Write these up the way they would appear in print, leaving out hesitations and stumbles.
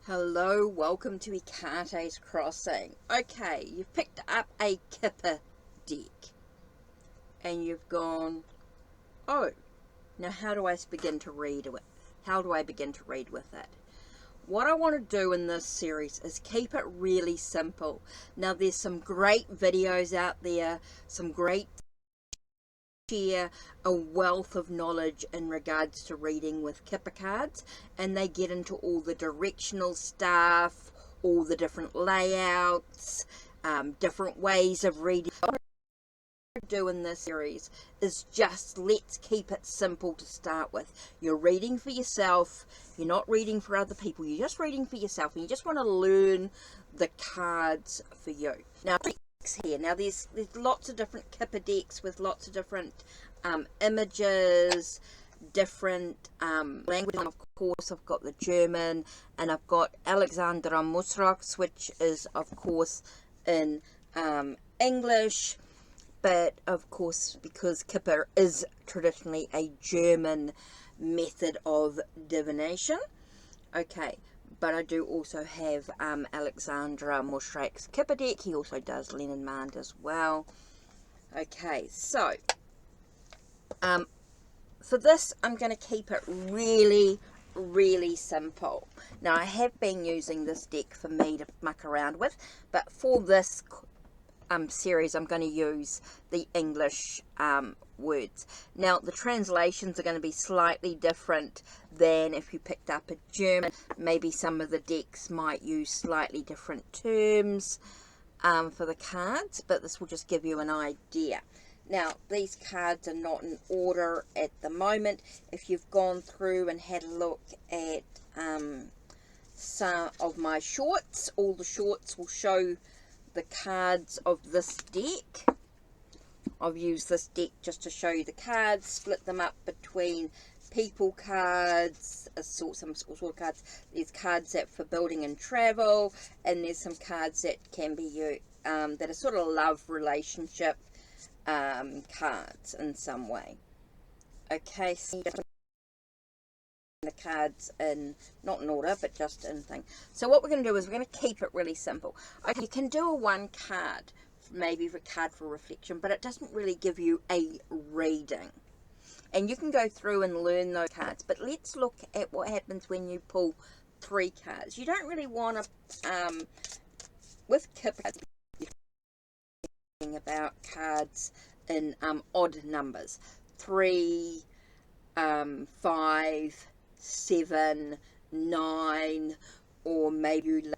Hello, welcome to Ikate's Crossing. Okay, you've picked up a Kipper deck and you've gone, oh, now how do I begin to read with? How do I begin to read with it? What I want to do in this series is keep it really simple. Now there's some great videos out there, some great share a wealth of knowledge in regards to reading with Kipper cards, and they get into all the directional stuff, all the different layouts, different ways of reading. What I do in this series is just let's keep it simple to start with. You're reading for yourself, you're not reading for other people, you're just reading for yourself, and you just want to learn the cards for you. Now here. Now there's lots of different Kipper decks with lots of different images, different language. Of course, I've got the German, and I've got Alexandra Musrox, which is of course in English, but of course because Kipper is traditionally a German method of divination. Okay, but I do also have Alexandra Musrox's Kipper deck. He also does Lenormand as well. Okay, so for this I'm going to keep it really simple. Now I have been using this deck for me to muck around with, but for this series I'm going to use the English words. Now the translations are going to be slightly different than if you picked up a German. Maybe some of the decks might use slightly different terms for the cards, but this will just give you an idea. Now these cards are not in order at the moment. If you've gone through and had a look at some of my shorts, all the shorts will show the cards of this deck. I've used this deck just to show you the cards, split them up between people cards, some sort of cards. There's cards that for building and travel, and there's some cards that can be used that are sort of love relationship cards in some way. Okay, so the cards in not in order but just in thing. So what we're going to do is we're going to keep it really simple. Okay, you can do a one card, maybe a card for reflection, but it doesn't really give you a reading, and you can go through and learn those cards. But let's look at what happens when you pull three cards. You don't really want to with Kipper about cards in odd numbers, 3, 5, 7, 9, or maybe you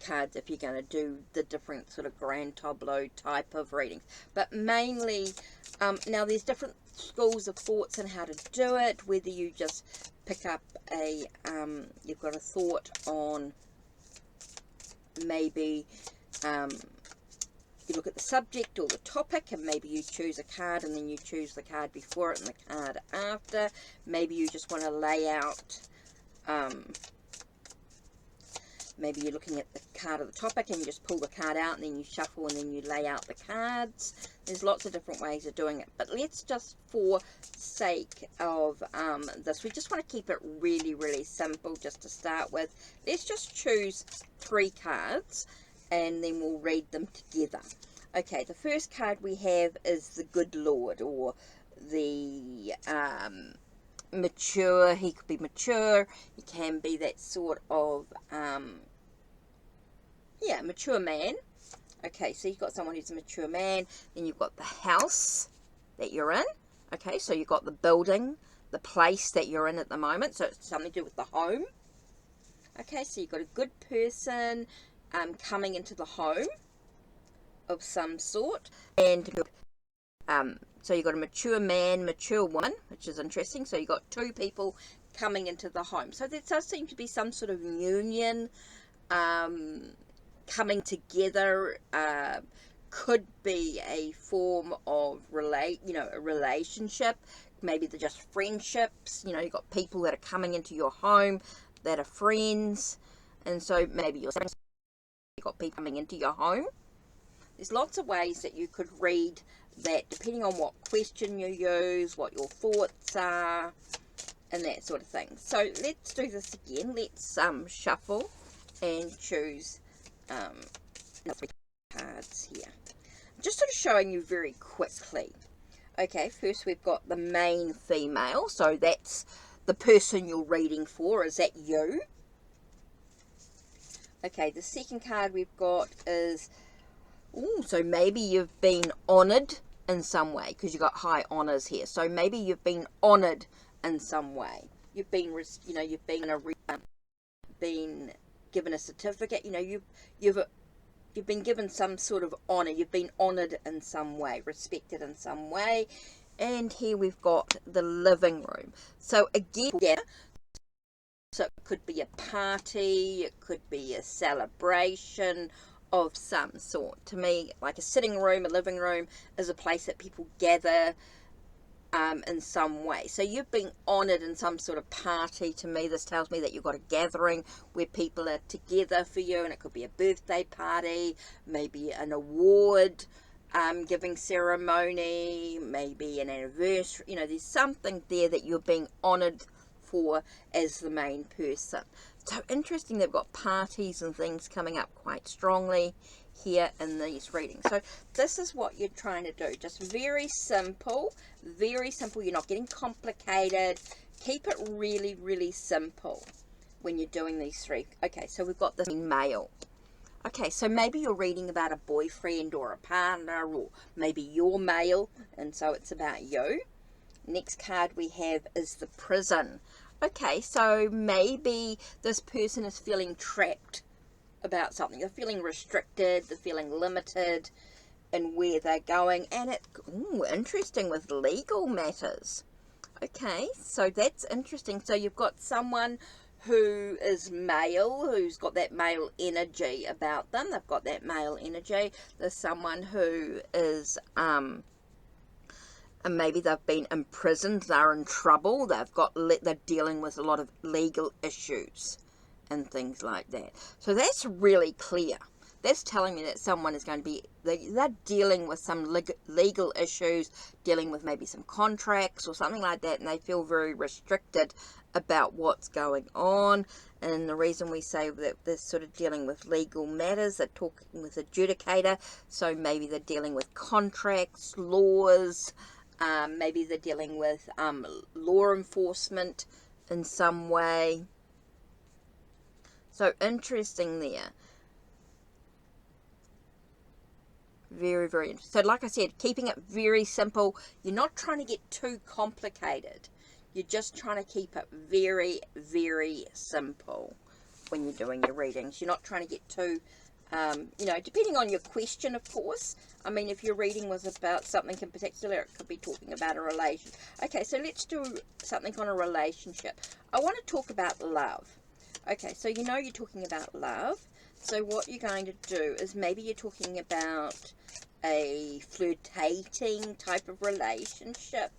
cards if you're going to do the different sort of grand tableau type of readings. But mainly now there's different schools of thoughts on how to do it, whether you just pick up a you've got a thought on maybe you look at the subject or the topic, and maybe you choose a card and then you choose the card before it and the card after. Maybe you just want to lay out maybe you're looking at the card of the topic and you just pull the card out and then you shuffle and then you lay out the cards. There's lots of different ways of doing it, but let's just, for sake of this, we just want to keep it really simple just to start with. Let's just choose 3 cards and then we'll read them together. Okay, the first card we have is the Good Lord, or the mature. He could be mature, he can be that sort of mature man. Okay, so you've got someone who's a mature man. Then you've got the house that you're in. Okay, so you've got the building, the place that you're in at the moment, so it's something to do with the home. Okay, so you've got a good person coming into the home of some sort, and so you've got a mature man, mature woman, which is interesting. So you've got 2 people coming into the home. So there does seem to be some sort of union coming together. Could be a form of a relationship. Maybe they're just friendships. You know, you've got people that are coming into your home that are friends, and so maybe you've got people coming into your home. There's lots of ways that you could read that, depending on what question you use, what your thoughts are, and that sort of thing. So let's do this again. Let's shuffle and choose the 3 cards here. I'm just sort of showing you very quickly. Okay, first we've got the main female, so that's the person you're reading for. Is that you? Okay, the second card we've got is, oh, so maybe you've been honoured in some way, because you've got high honours here. So maybe you've been honoured in some way. You've been, you know, you've been been given a certificate. You know, you've been given some sort of honour. You've been honoured in some way, respected in some way. And here we've got the living room. So again, yeah. So it could be a party, it could be a celebration of some sort. To me, like a sitting room, a living room is a place that people gather in some way. So you've been honoured in some sort of party. To me, this tells me that you've got a gathering where people are together for you, and it could be a birthday party, maybe an award giving ceremony, maybe an anniversary. You know, there's something there that you're being honoured for as the main person. So interesting, they've got parties and things coming up quite strongly here in these readings. So this is what you're trying to do, just very simple, very simple. You're not getting complicated. Keep it really, really simple when you're doing these 3. Okay, so we've got the male. Okay, so maybe you're reading about a boyfriend or a partner, or maybe you're male and so it's about you. Next card we have is the prison. Okay, so maybe this person is feeling trapped about something. They're feeling restricted, they're feeling limited in where they're going. And it, ooh, interesting with legal matters. Okay, so that's interesting. So you've got someone who is male, who's got that male energy about them. They've got that male energy. There's someone who is and maybe they've been imprisoned, they're in trouble, they're dealing with a lot of legal issues and things like that. So that's really clear. That's telling me that someone is going to be, they're dealing with some legal issues, dealing with maybe some contracts or something like that, and they feel very restricted about what's going on. And the reason we say that they're sort of dealing with legal matters, they're talking with adjudicator, so maybe they're dealing with contracts, laws, maybe they're dealing with law enforcement in some way. So interesting there. Very, very interesting. So like I said, keeping it very simple. You're not trying to get too complicated. You're just trying to keep it very, very simple when you're doing your readings. You're not trying to get too, you know, depending on your question, of course. I mean, if your reading was about something in particular, it could be talking about a relation. Okay, so let's do something on a relationship. I want to talk about love. Okay, so you know you're talking about love. So what you're going to do is maybe you're talking about a flirtating type of relationship,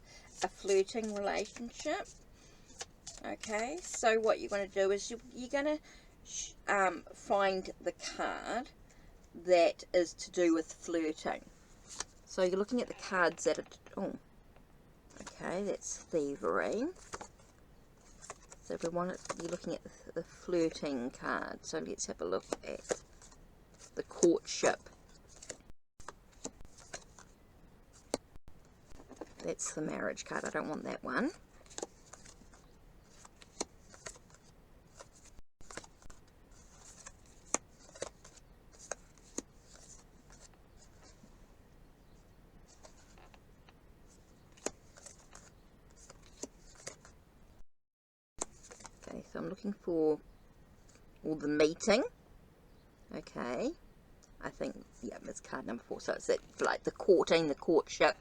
a flirting relationship. Okay, so what you're going to do is you're going to find the card that is to do with flirting. So you're looking at the cards that are, oh, okay, that's thievery. So we want it, you're looking at the flirting card. So let's have a look at the courtship. That's the marriage card. I don't want that one. Okay, so I'm looking for all the meeting. Okay, I think, yeah, that's card number 4. So it's that, like the courting, the courtship.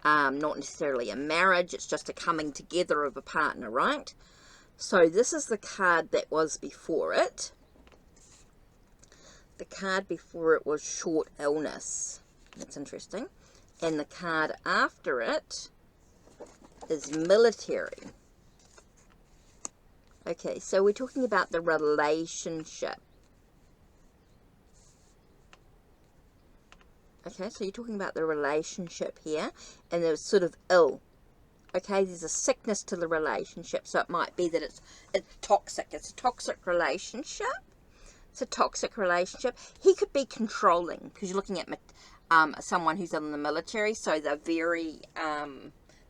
Not necessarily a marriage, it's just a coming together of a partner, right? So this is the card that was before it. The card before it was short illness. That's interesting. And the card after it is military. Okay, so we're talking about the relationship. Okay, so you're talking about the relationship here, and there's sort of ill. Okay, there's a sickness to the relationship, so it might be that it's toxic. It's a toxic relationship. It's a toxic relationship. He could be controlling, because you're looking at someone who's in the military, so they're very,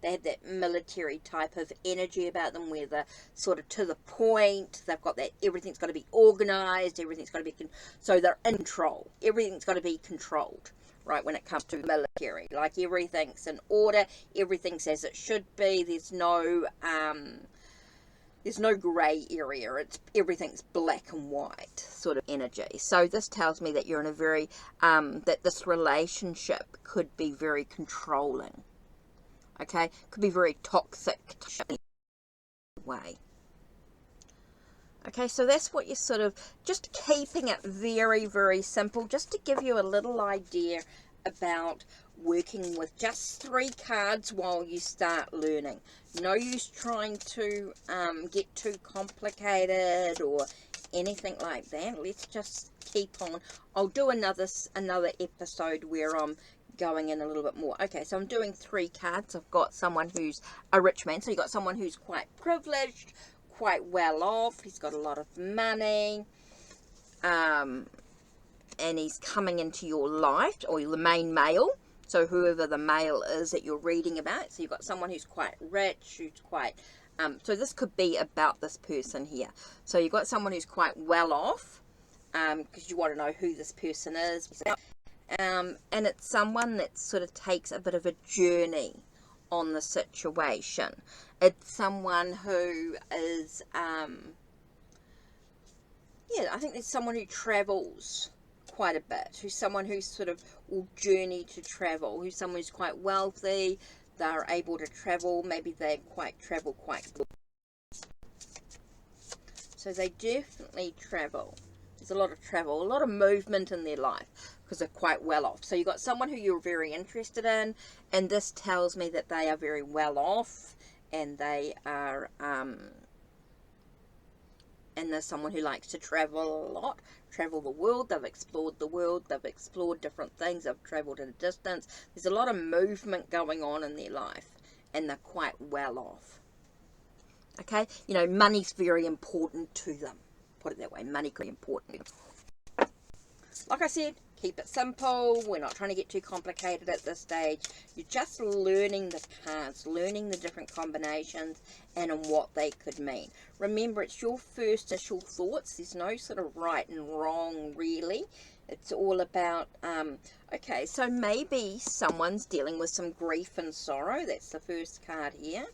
they have that military type of energy about them, where they're sort of to the point. They've got that, everything's got to be organized, everything's got to be, so they're in control. Everything's got to be controlled, right, when it comes to military. Like, everything's in order, everything's as it should be. There's no grey area. Everything's black and white sort of energy. So this tells me that you're in a very, that this relationship could be very controlling. Okay? Could be very toxic way. Okay, so that's what you're sort of, just keeping it very, very simple, just to give you a little idea about working with just 3 cards while you start learning. No use trying to get too complicated or anything like that. Let's just keep on. I'll do another episode where I'm going in a little bit more. Okay, so I'm doing 3 cards. I've got someone who's a rich man. So you've got someone who's quite privileged, quite well off. He's got a lot of money. And he's coming into your life, or the main male. So whoever the male is that you're reading about. So you've got someone who's quite rich, who's quite, so this could be about this person here. So you've got someone who's quite well off, because you want to know who this person is. And it's someone that sort of takes a bit of a journey on the situation. It's someone who is, I think there's someone who travels quite a bit, who's someone who's sort of will journey to travel, who's someone who's quite wealthy, they're able to travel, maybe they travel quite good. So they definitely travel. There's a lot of travel, a lot of movement in their life, because they're quite well off. So you've got someone who you're very interested in, and this tells me that they are very well off, and they are, and there's someone who likes to travel a lot, travel the world. They've explored the world, they've explored different things, they've traveled at a distance. There's a lot of movement going on in their life, and they're quite well off. Okay, you know, money's very important to them. Put it that way, money could be important. Like I said, keep it simple. We're not trying to get too complicated at this stage. You're just learning the cards, learning the different combinations and on what they could mean. Remember, it's your first initial thoughts. There's no sort of right and wrong, really. It's all about, okay, so maybe someone's dealing with some grief and sorrow. That's the first card here.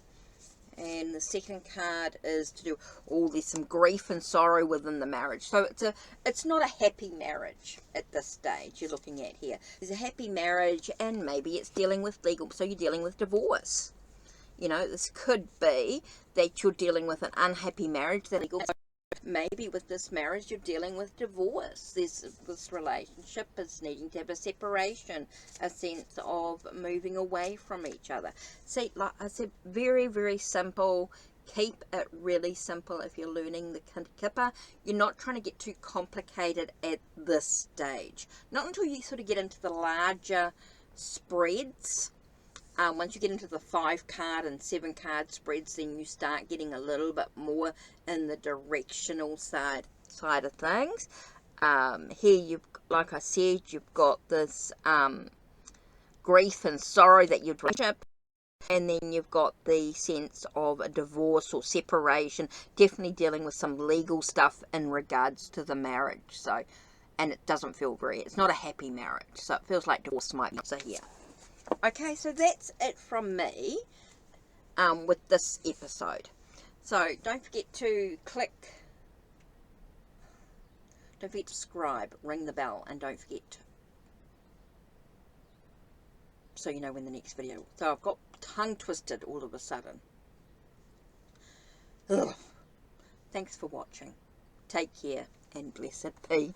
And the second card is to do, there's some grief and sorrow within the marriage. So it's not a happy marriage at this stage you're looking at here. There's a happy marriage, and maybe it's dealing with legal, so you're dealing with divorce. You know, this could be that you're dealing with an unhappy marriage, that legal. Maybe with this marriage you're dealing with divorce. This relationship is needing to have a separation, a sense of moving away from each other. See, like I said, very, very simple. Keep it really simple if you're learning the Kipper. You're not trying to get too complicated at this stage. Not until you sort of get into the larger spreads. Once you get into the 5-card and 7-card spreads, then you start getting a little bit more in the directional side of things. Here, like I said, you've got this grief and sorrow that you'd worship, and then you've got the sense of a divorce or separation, definitely dealing with some legal stuff in regards to the marriage. So, and it doesn't feel it's not a happy marriage, so it feels like divorce might be here. Okay, so that's it from me with this episode. So don't forget to subscribe, ring the bell, and don't forget, so you know when the next video. So I've got tongue twisted all of a sudden. Ugh. Thanks for watching. Take care, and blessed be.